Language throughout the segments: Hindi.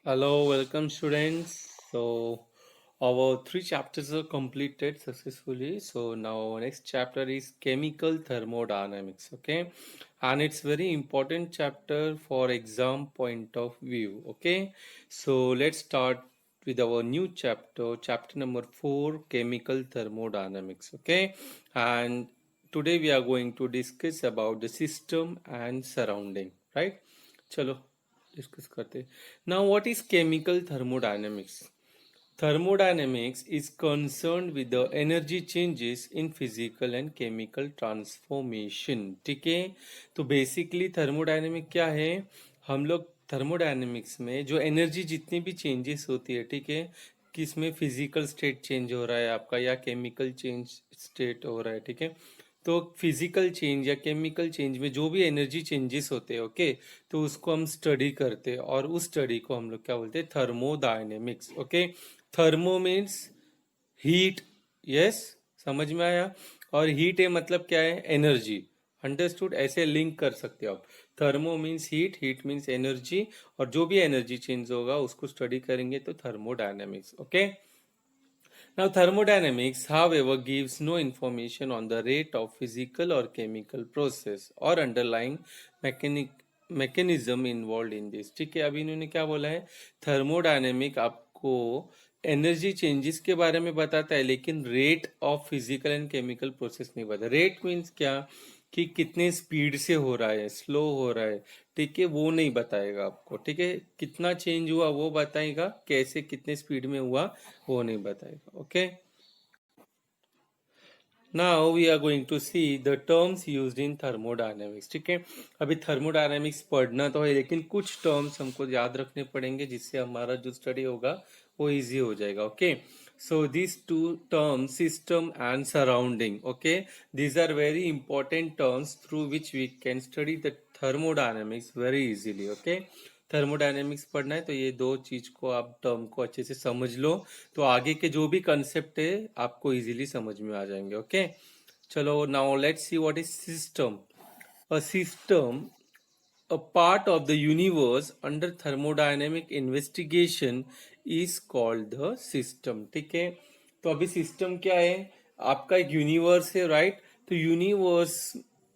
Hello, welcome students. So our three chapters are completed successfully. So now next chapter is chemical thermodynamics. Okay, and it's very important chapter for exam point of view. Okay, so let's start with our new chapter, chapter number 4, chemical thermodynamics. Okay, and today we are going to discuss about the system and surrounding. Right? चलो डिस्कस करते हैं. Now, what is chemical thermodynamics? Thermodynamics is concerned with the energy changes in physical and chemical transformation. ठीक है, तो बेसिकली थर्मोडायनेमिक क्या है? हम लोग थर्मोडायनेमिक्स में जो एनर्जी जितनी भी चेंजेस होती है, ठीक है, किसमें फिजिकल स्टेट चेंज हो रहा है आपका या केमिकल चेंज स्टेट हो रहा है, ठीक है, तो फिजिकल चेंज या केमिकल चेंज में जो भी एनर्जी चेंजेस होते हैं, ओके, तो उसको हम स्टडी करते हैं और उस स्टडी को हम लोग क्या बोलते हैं? Thermodynamics. Okay, thermo means heat. Yes, समझ में आया? और हीट है मतलब क्या है? एनर्जी. अंडरस्टूड? ऐसे लिंक कर सकते हो आप. Thermo means heat, heat means energy, और जो भी एनर्जी चेंज होगा उसको स्टडी करेंगे तो thermodynamics. Okay. Now, thermodynamics, however, gives no information on the rate of physical or chemical process or underlying mechanic mechanism involved in this. ठीक है, अभी इन्होंने क्या बोला है? थर्मोडायनेमिक आपको एनर्जी चेंजेस के बारे में बताता है, लेकिन rate of physical and chemical process नहीं बताता. रेट मीन्स क्या? कि कितने स्पीड से हो रहा है, स्लो हो रहा है, ठीक है, वो नहीं बताएगा आपको. ठीक है, कितना चेंज हुआ वो बताएगा, कैसे कितने स्पीड में हुआ वो नहीं बताएगा. Okay, now we are going to see the terms used in thermodynamics. ठीक है, अभी थर्मोडायनेमिक्स पढ़ना तो है, लेकिन कुछ टर्म्स हमको याद रखने पड़ेंगे जिससे हमारा जो स्टडी होगा वो इजी हो जाएगा. Okay, so these two terms, system and surrounding, okay, these are very important terms through which we can study the thermodynamics very easily. Okay, thermodynamics पढ़ना है तो ये दो चीज को आप टर्म को अच्छे से समझ लो, तो आगे के जो भी कंसेप्ट है आपको इजीली समझ में आ जाएंगे. ओके, चलो now let's see what is system. A system, a part of the universe under thermodynamic investigation is called the system. ठीक है, तो अभी सिस्टम क्या है? आपका एक यूनिवर्स है, राइट? तो यूनिवर्स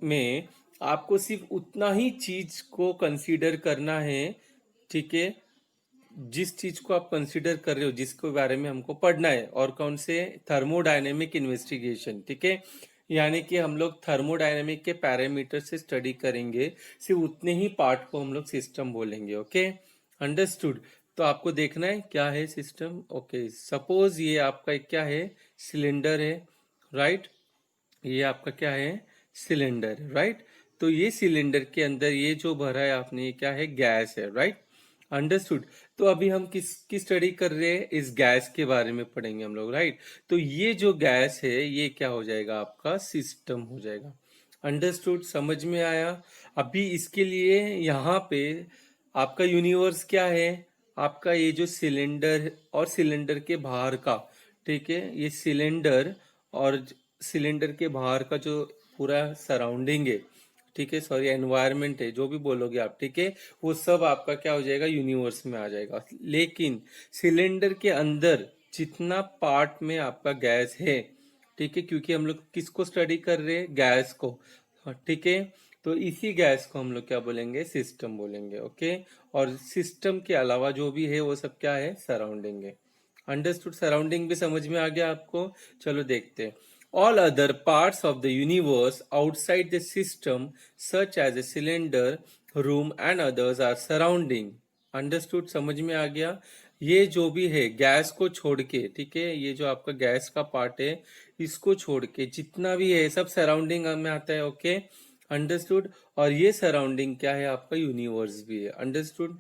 में आपको सिर्फ उतना ही चीज को कंसीडर करना है, ठीक है, जिस चीज को आप कंसीडर कर रहे हो, जिसके बारे में हमको पढ़ना है, और कौन से? Thermodynamic investigation. ठीक है, यानी कि हम लोग थर्मोडायनेमिक के पैरामीटर से स्टडी करेंगे, सिर्फ उतने ही पार्ट को हम लोग सिस्टम बोलेंगे. Okay, understood? तो आपको देखना है क्या है सिस्टम. ओके, सपोज ये आपका क्या है? सिलेंडर है, राइट? ये आपका क्या है? Cylinder, right? तो ये सिलेंडर के अंदर ये जो भरा है आपने, ये क्या है? गैस है, राइट? अंडरस्टूड? तो अभी हम किसकी स्टडी कर रहे हैं? इस गैस के बारे में पढ़ेंगे हम लोग, राइट? तो ये जो गैस है ये क्या हो जाएगा? आपका सिस्टम हो जाएगा. अंडरस्टूड? समझ में आया? अभी इसके लिए यहाँ पे आपका यूनिवर्स क्या है? आपका ये जो सिलेंडर और सिलेंडर के बाहर का, ठीक है, ये सिलेंडर और सिलेंडर के बाहर का जो पूरा सराउंडिंग है, ठीक है, सॉरी एनवायरनमेंट है, जो भी बोलोगे आप, ठीक है, वो सब आपका क्या हो जाएगा? यूनिवर्स में आ जाएगा. लेकिन सिलेंडर के अंदर जितना पार्ट में आपका गैस है, ठीक है, क्योंकि हम लोग किसको स्टडी कर रहे हैं? गैस को. हाँ, ठीक है, तो इसी गैस को हम लोग क्या बोलेंगे? सिस्टम बोलेंगे. ओके, और सिस्टम के अलावा जो भी है वो सब क्या है? सराउंडिंग है. अंडरस्टूड? सराउंडिंग भी समझ में आ गया आपको? चलो देखते हैं. All other parts of the universe outside the system, such as a cylinder, room and others are surrounding. Understood? समझ में आ गया? ये जो भी है गैस को छोड़ के, ठीक है, ये जो आपका गैस का पार्ट है, इसको छोड़ के जितना भी है सब सराउंडिंग में आता है. Okay, understood? और ये सराउंडिंग क्या है? आपका यूनिवर्स भी है. Understood?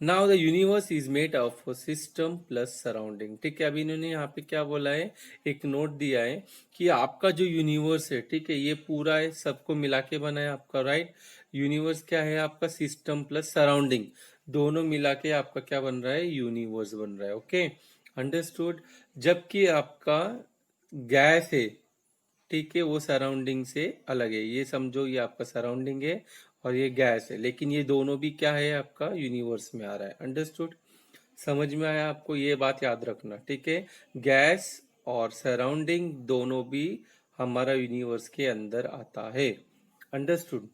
Now the universe is made of system plus surrounding. ठीक है, अभी इन्होंने यहाँ पे क्या बोला है? एक नोट दिया है कि आपका जो यूनिवर्स है, ठीक है, ये पूरा है, सबको मिला के बना है आपका, राइट? यूनिवर्स क्या है? आपका सिस्टम प्लस सराउंडिंग, दोनों मिला के आपका क्या बन रहा है? यूनिवर्स बन रहा है. Okay, understood? जबकि आपका गैस है, ठीक है, वो सराउंडिंग से अलग है. ये समझो, ये आपका सराउंडिंग है और ये गैस है, लेकिन ये दोनों भी क्या है आपका यूनिवर्स में आ रहा है। अंडरस्टूड? समझ में आया आपको? ये बात याद रखना, ठीक है। गैस और सराउंडिंग दोनों भी हमारा यूनिवर्स के अंदर आता है। Understood?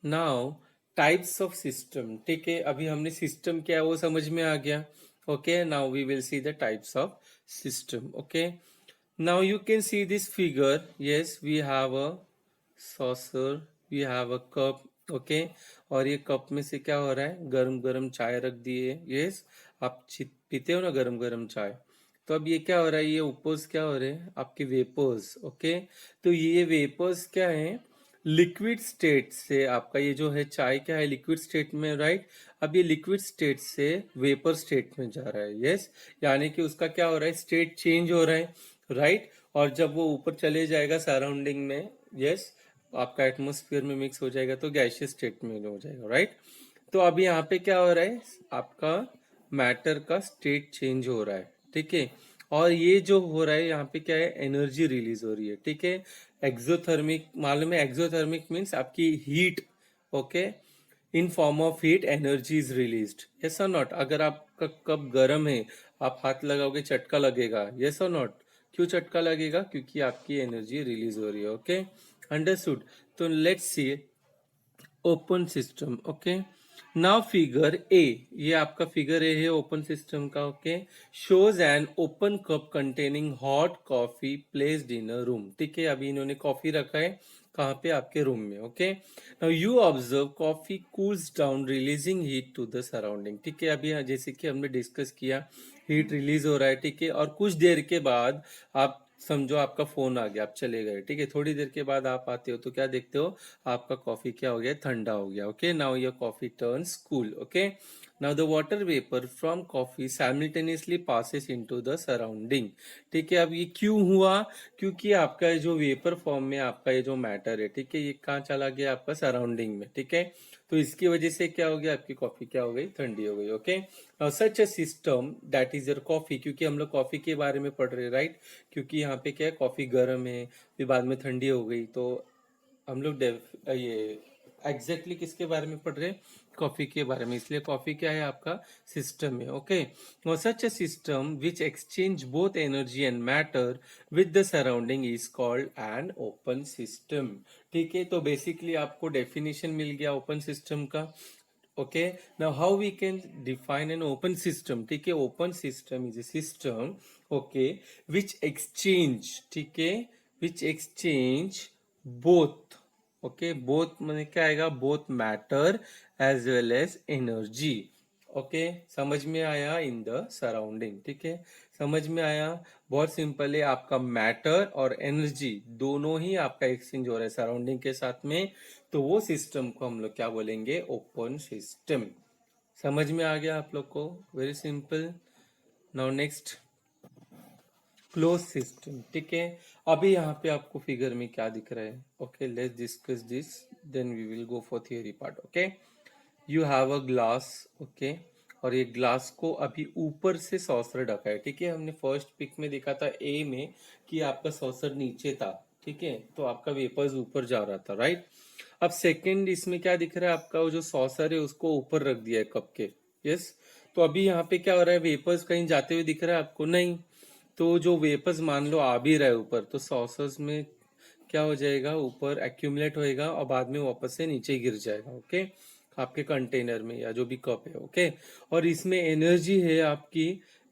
Now types of system, ठीक है। अभी हमने सिस्टम क्या है वो समझ में आ गया। Okay, now we will see the types of system. Okay, now you can see this figure. Yes, we have a saucer, we have a cup. Okay, और ये कप में से क्या हो रहा है, गरम गरम चाय रख दिए। यस, आप पीते हो ना गरम गरम चाय, तो अब ये क्या हो रहा है, ये ऊपर्स क्या हो रहे हैं आपके वेपर्स। ओके, तो ये वेपर्स क्या है, लिक्विड स्टेट से आपका ये जो है चाय क्या है लिक्विड स्टेट में, राइट। अब ये लिक्विड स्टेट से वेपर स्टेट में जा रहा है। यस, यानी कि उसका क्या हो रहा है, स्टेट चेंज हो रहा है, राइट। और जब वो ऊपर चले जाएगा सराउंडिंग में, यस, आपका एटमोस्फियर में मिक्स हो जाएगा तो गैसियस स्टेट में हो जाएगा, राइट। तो अभी यहाँ पे क्या हो रहा है, आपका मैटर का स्टेट चेंज हो रहा है, ठीक है। और ये जो हो रहा है यहाँ पे क्या है, एनर्जी रिलीज हो रही है, ठीक है। एक्सोथर्मिक, मालूम है एक्सोथर्मिक मीन्स आपकी heat. Okay, in form of heat energy is released. Yes और नॉट? अगर आपका कप गर्म है, आप हाथ लगाओगे चटका लगेगा। यस और नॉट? क्यों चटका लगेगा, क्योंकि आपकी एनर्जी रिलीज हो रही है। Okay, understood? तो let's see open system. Okay, now figure A, ये आपका फिगर ए है ओपन सिस्टम का। Okay, shows an open cup containing hot coffee placed in a room, ठीक है। अभी इन्होंने कॉफी रखा है कहाँ पे, आपके रूम में। Okay, now you observe coffee cools down releasing heat to the surrounding, ठीक है। अभी जैसे कि हमने डिस्कस किया, हीट रिलीज हो रहा है, ठीक है। और कुछ देर के बाद आप समझो आपका फोन आ गया, आप चले गए, ठीक है। थोड़ी देर के बाद आप आते हो तो क्या देखते हो, आपका कॉफी क्या हो गया, ठंडा हो गया। Okay, now your coffee turns cool. Okay, now the water vapour from coffee simultaneously passes into the surrounding, ठीक है। अब ये क्यों हुआ, क्योंकि आपका जो वेपर फॉर्म में आपका ये जो मैटर है, ठीक है, ये कहाँ चला गया, आपका सराउंडिंग में, ठीक है। तो इसकी वजह से क्या हो गया, आपकी कॉफी क्या हो गई, ठंडी हो गई। Okay, now such a system that is your coffee, क्योंकि हम लोग कॉफी के बारे में पढ़ रहे हैं, राइट। क्योंकि यहाँ पे क्या है, कॉफी गर्म है, फिर बाद में ठंडी हो गई, तो हम लोग ये एग्जैक्टली किसके बारे में पढ़ रहे हैं, कॉफी के बारे में। इसलिए कॉफी क्या है, आपका सिस्टम है। ओके, और such a system which exchange both energy and matter with the surrounding is called an open system, ठीक है। तो बेसिकली आपको डेफिनेशन मिल गया ओपन सिस्टम का। Okay, now how we can define an open system, ठीक है। Open system is a system, okay, which exchange, ठीक है, which exchange both, okay, both मैंने क्या आएगा, both matter as well as energy. Okay, समझ में आया, इन द सराउंडिंग, ठीक है। समझ में आया, बहुत सिंपल है, आपका मैटर और एनर्जी दोनों ही आपका एक्सचेंज हो रहा है सराउंडिंग के साथ में, तो वो सिस्टम को हम लोग क्या बोलेंगे, ओपन सिस्टम। समझ में आ गया आप लोग को, very simple. Now next, close system, ठीक है। अभी यहाँ पे आपको फिगर में क्या दिख रहा है, okay, let's discuss this, then we will go for theory part. Okay, you have a glass, okay, और ये ग्लास को अभी ऊपर से सॉसर ढका है, ठीक है। हमने फर्स्ट पिक में देखा था ए में कि आपका सॉसर नीचे था, ठीक है, तो आपका वेपर्स ऊपर जा रहा था, राइट। अब सेकंड इसमें क्या दिख रहा है, आपका वो जो सॉसर है उसको ऊपर रख दिया है कप के। यस, तो अभी यहाँ पे क्या हो रहा है, वेपर्स कहीं जाते हुए दिख रहा है आपको, नहीं। तो जो वेपर्स मान लो आ भी रहा है ऊपर, तो सॉसर्स में क्या हो जाएगा, ऊपर एक्यूमुलेट होएगा और बाद में वापस से नीचे गिर जाएगा। ओके, आपके कंटेनर में या जो भी कप है। ओके, और इसमें एनर्जी है आपकी,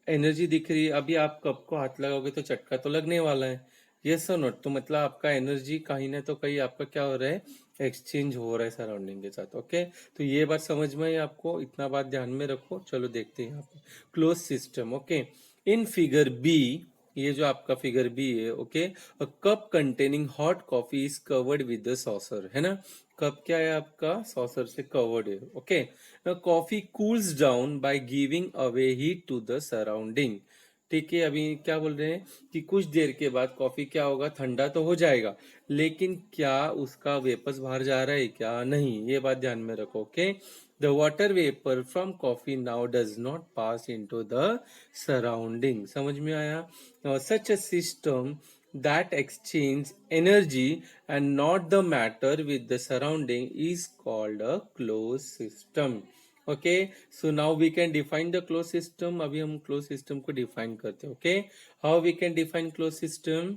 एनर्जी दिख रही है। अभी आप कप को हाथ लगाओगे तो चटका तो लगने वाला है। यस और नॉट? तो मतलब आपका एनर्जी कहीं ना तो कहीं आपका क्या हो रहा है, एक्सचेंज हो रहा है सराउंडिंग के साथ। ओके, तो ये बात समझ में आई आपको, इतना बात ध्यान में रखो। चलो देखते हैं यहाँ पे close system. Okay, in figure B, ये जो आपका फिगर बी है, okay, a cup containing hot coffee is covered with the saucer, है ना। कप क्या है आपका, सॉसर से कवर्ड है। Okay, coffee cools down by giving away heat to the surrounding, ठीक है। अभी क्या बोल रहे हैं कि कुछ देर के बाद कॉफी क्या होगा, ठंडा तो हो जाएगा, लेकिन क्या उसका वेपर्स बाहर जा रहा है क्या, नहीं, ये बात ध्यान में रखो। Okay, the water vapour from coffee now does not pass into the surrounding. समझ में आया? Such a system that exchange energy and not the matter with the surrounding is called a closed system. Okay, so now we can define the closed system. अभी हम closed system को define करते हैं. Okay, how we can define closed system?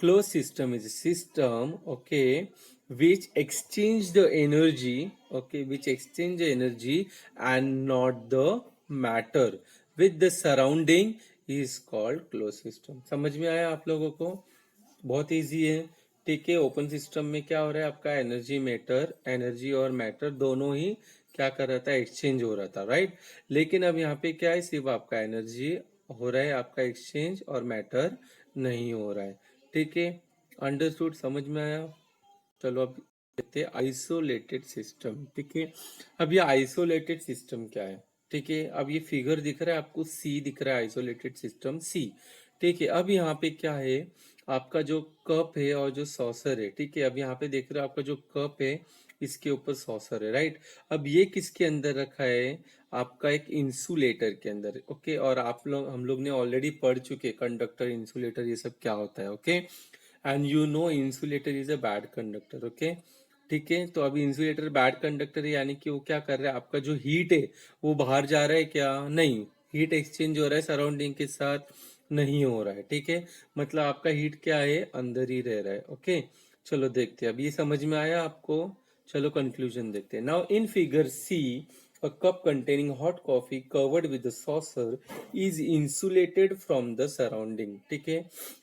Closed system is a system, okay, which exchange the energy, okay, which exchange the energy and not the matter with the surrounding is called closed system. समझ में आया आप लोगों को? बहुत इजी है. ठीक है, ओपन सिस्टम में क्या हो रहा है, आपका एनर्जी और मैटर दोनों ही क्या कर रहा था, एक्सचेंज हो रहा था, राइट. लेकिन अब यहाँ पे क्या है, सिर्फ आपका एनर्जी हो रहा है, आपका एक्सचेंज, और मैटर नहीं हो रहा है. ठीक है, अंडरस्टूड, समझ में आया. चलो अब देखते हैं आइसोलेटेड सिस्टम. ठीक है, अब ये आइसोलेटेड सिस्टम क्या है. ठीक है, अब ये फिगर दिख रहा है आपको, सी दिख रहा है, आइसोलेटेड सिस्टम सी. ठीक है, अब यहाँ पे क्या है, आपका जो कप है और जो सॉसर है. ठीक है, अब यहाँ पे देख रहे हो आपका जो कप है, इसके ऊपर सॉसर है, राइट. अब ये किसके अंदर रखा है, आपका एक इंसुलेटर के अंदर. ओके, और हम लोग ने ऑलरेडी पढ़ चुके कंडक्टर, इंसुलेटर, ये सब क्या होता है. Okay, and you know insulator is a bad conductor. Okay, ठीक है, तो अभी इंसुलेटर बैड कंडक्टर है, यानी कि वो क्या कर रहा है, आपका जो हीट है वो बाहर जा रहा है क्या, नहीं. हीट एक्सचेंज हो रहा है सराउंडिंग के साथ, नहीं हो रहा है. ठीक है, मतलब आपका हीट क्या है, अंदर ही रह रहा है. ओके, चलो देखते हैं, अब ये समझ में आया आपको. चलो कंक्लूजन देखते हैं. Now in figure C, a cup containing hot coffee covered with a saucer is insulated from the surrounding. ठीक है,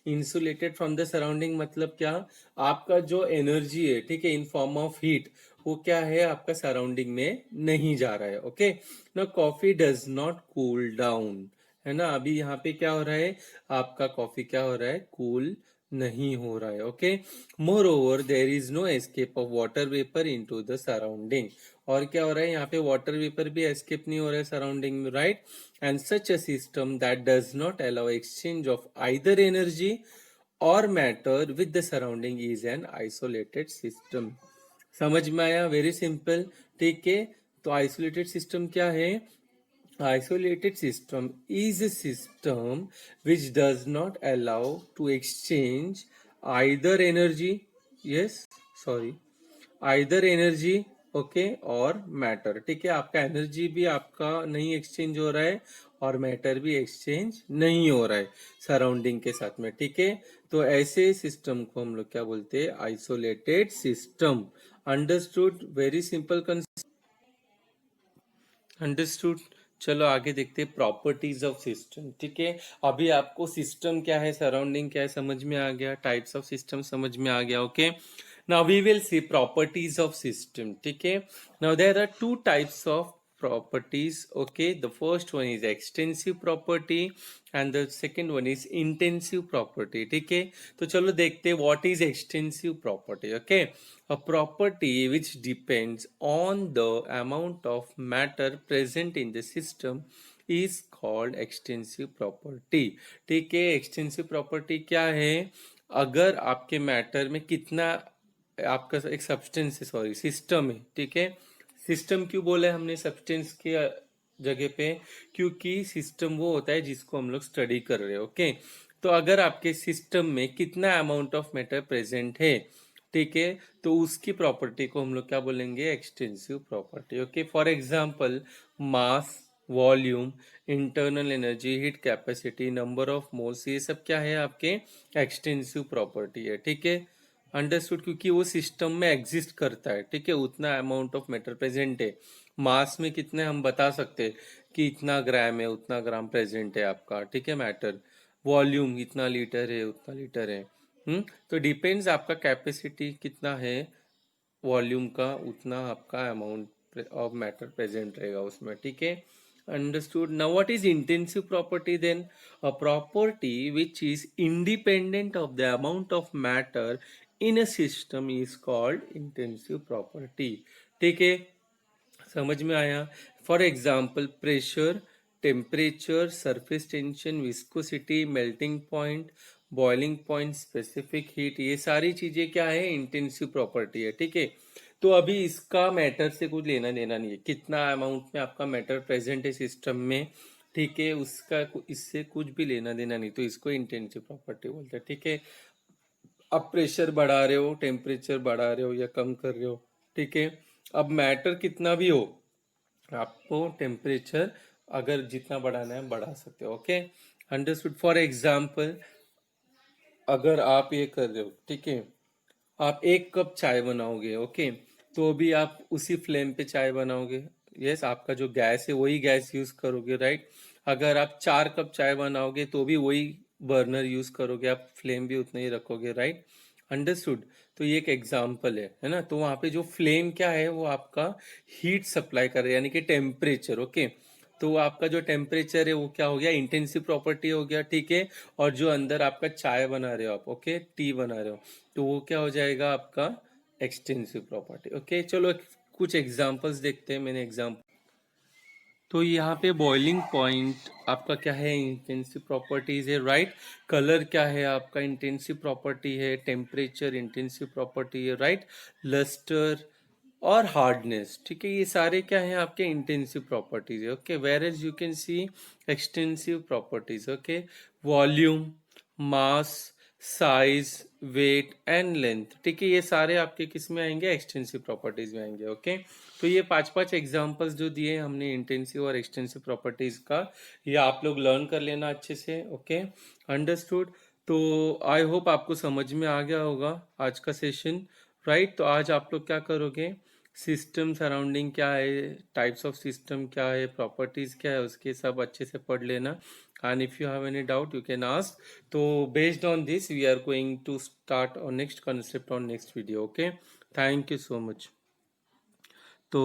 insulated from the surrounding मतलब क्या, आपका जो एनर्जी है, ठीक है, इन फॉर्म ऑफ हीट, वो क्या है, आपका सराउंडिंग में नहीं जा रहा है. ओके, ना coffee does not cool down, है ना. अभी यहाँ पे क्या हो रहा है, आपका कॉफी क्या हो रहा है, कूल नहीं हो रहा है. Okay, moreover there is no escape of water vapour into the surrounding. और क्या हो रहा है, यहाँ पे वाटर वेपर भी एस्केप नहीं हो रहा है सराउंडिंग में, right. And such a system that does not allow exchange of either energy or matter with the surrounding is an isolated system. समझ में आया, वेरी सिंपल. ठीक है, तो आइसोलेटेड सिस्टम क्या है, isolated system is a system which does not allow to exchange either energy, yes, sorry, either energy, okay, और मैटर. ठीक है, आपका एनर्जी भी आपका नहीं एक्सचेंज हो रहा है और मैटर भी एक्सचेंज नहीं हो रहा है सराउंडिंग के साथ में. ठीक है, तो ऐसे सिस्टम को हम लोग क्या बोलते हैं, isolated system. Understood, very simple concept. Understood, चलो आगे देखते हैं प्रॉपर्टीज ऑफ सिस्टम. ठीक है, अभी आपको सिस्टम क्या है, सराउंडिंग क्या है, समझ में आ गया, टाइप्स ऑफ सिस्टम समझ में आ गया. Okay, now we will see properties of system. ठीक है, now there are two types of properties. Okay, the first one is extensive property and the second one is intensive property. ठीक है, तो चलो देखते हैं what is extensive property. Okay, a property which depends on the amount of matter present in the system is called extensive property. ठीक है, extensive property क्या है, अगर आपके मैटर में कितना, आपका एक सब्सटेंस है, सॉरी सिस्टम है. ठीक है, सिस्टम क्यों बोला है हमने सब्सटेंस के जगह पे, क्योंकि सिस्टम वो होता है जिसको हम लोग स्टडी कर रहे हैं. ओके, तो अगर आपके सिस्टम में कितना अमाउंट ऑफ मैटर प्रेजेंट है, ठीक है, तो उसकी प्रॉपर्टी को हम लोग क्या बोलेंगे, extensive property. Okay, for example mass, volume, internal energy, heat capacity, number of moles, ये सब क्या है, आपके एक्सटेंसिव प्रॉपर्टी है. ठीक है, अंडरस्टूड, क्योंकि वो सिस्टम में एग्जिस्ट करता है. ठीक है, उतना अमाउंट ऑफ मैटर प्रेजेंट है. मास में कितने हम बता सकते हैं कि इतना ग्राम है, उतना ग्राम प्रेजेंट है आपका. ठीक है, मैटर. वॉल्यूम इतना लीटर है, उतना लीटर है. तो डिपेंड्स, आपका कैपेसिटी कितना है वॉल्यूम का, उतना आपका अमाउंट ऑफ मैटर प्रेजेंट रहेगा उसमें. ठीक है, understood. Now what is intensive property then? A property which is independent of the amount of matter in a system is called intensive property. ठीक है, समझ में आया. For example pressure, temperature, surface tension, viscosity, melting point, boiling point, specific heat, ये सारी चीजें क्या है, इंटेंसिव प्रॉपर्टी है. ठीक है, तो अभी इसका मैटर से कुछ लेना देना नहीं है, कितना अमाउंट में आपका मैटर प्रेजेंट है सिस्टम में, ठीक है, उसका इससे कुछ भी लेना देना नहीं, तो इसको इंटेंसिव प्रॉपर्टी बोलते हैं। ठीक है, आप प्रेशर बढ़ा रहे हो, टेम्परेचर बढ़ा रहे हो या कम कर रहे हो, ठीक है, अब मैटर कितना भी हो, आपको टेम्परेचर अगर जितना बढ़ाना है बढ़ा सकते हो। Okay, understood. फॉर एग्जाम्पल, अगर आप ये कर रहे हो, ठीक है, आप 1 कप चाय बनाओगे, ओके, तो भी आप उसी फ्लेम पे चाय बनाओगे। यस, आपका जो गैस है वही गैस यूज करोगे, राइट। अगर आप 4 कप चाय बनाओगे तो भी वही बर्नर यूज करोगे, आप फ्लेम भी उतना ही रखोगे, राइट। अंडरस्टूड। तो ये एक एग्जाम्पल है ना। तो वहां पे जो फ्लेम क्या है, वो आपका हीट सप्लाई कर रहा है, यानी कि टेम्परेचर। ओके, तो आपका जो टेम्परेचर है वो क्या हो गया, इंटेंसिव प्रॉपर्टी हो गया, ठीक है। और जो अंदर आपका चाय बना रहे हो आप, ओके, टी बना रहे हो, तो वो क्या हो जाएगा आपका एक्सटेंसिव प्रॉपर्टी। ओके, चलो कुछ एग्जांपल्स देखते हैं। मैंने एग्जांपल, तो यहाँ पे बॉइलिंग पॉइंट आपका क्या है, इंटेंसिव प्रॉपर्टीज है, राइट। कलर क्या है आपका, इंटेंसिव प्रॉपर्टी है। टेम्परेचर इंटेंसिव प्रॉपर्टी है, राइट। लस्टर और हार्डनेस, ठीक है, ये सारे क्या हैं आपके इंटेंसिव प्रॉपर्टीज है। Okay, whereas you can see extensive properties. Okay, volume, mass, size, weight and length, ठीक है, ये सारे आपके किस में आएंगे, एक्सटेंसिव प्रॉपर्टीज में आएंगे। ओके, तो ये 5 5 एग्जांपल्स जो दिए हमने इंटेंसिव और एक्सटेंसिव प्रॉपर्टीज का, ये आप लोग लर्न कर लेना अच्छे से। Okay, understood. तो आई होप आपको समझ में आ गया होगा आज का सेशन, राइट। तो आज आप लोग क्या करोगे, सिस्टम सराउंडिंग क्या है, टाइप्स ऑफ सिस्टम क्या है, प्रॉपर्टीज क्या है, उसके सब अच्छे से पढ़ लेना। And if you have any doubt you can ask. तो based on this we are going to start our next concept on next video. Okay, thank you so much. तो